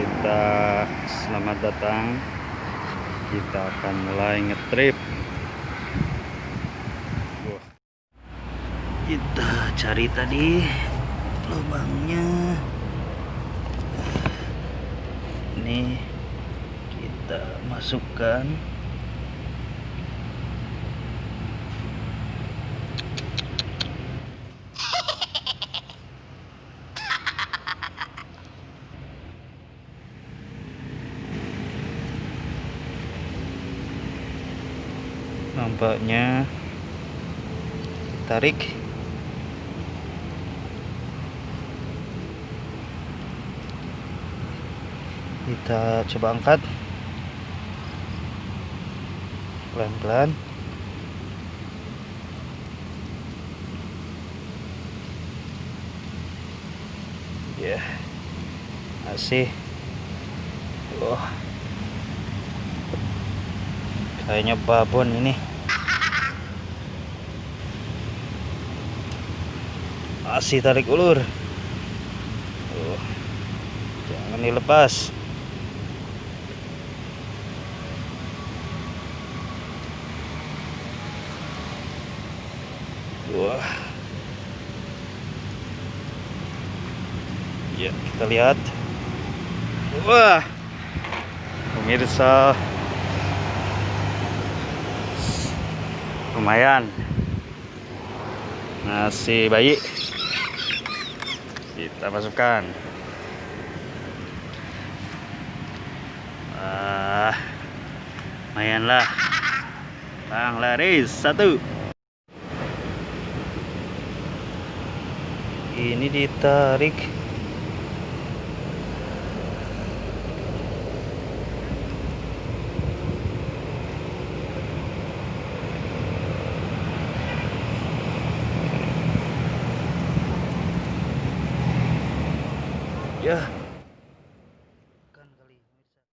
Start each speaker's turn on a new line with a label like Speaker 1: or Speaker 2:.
Speaker 1: Kita selamat datang. Kita akan mulai ngetrip. Kita cari tadi lubangnya. Ini kita masukkan. Nampaknya tarik, kita coba angkat pelan-pelan. Ya, masih. Kayaknya babon ini. Masih tarik ulur. Jangan dilepas. Wah. Ya, kita lihat. Wah. Pemirsa, lumayan. Nasi bayi kita masukkan. Lumayan lah. Bang laris satu. Ini ditarik. Ya,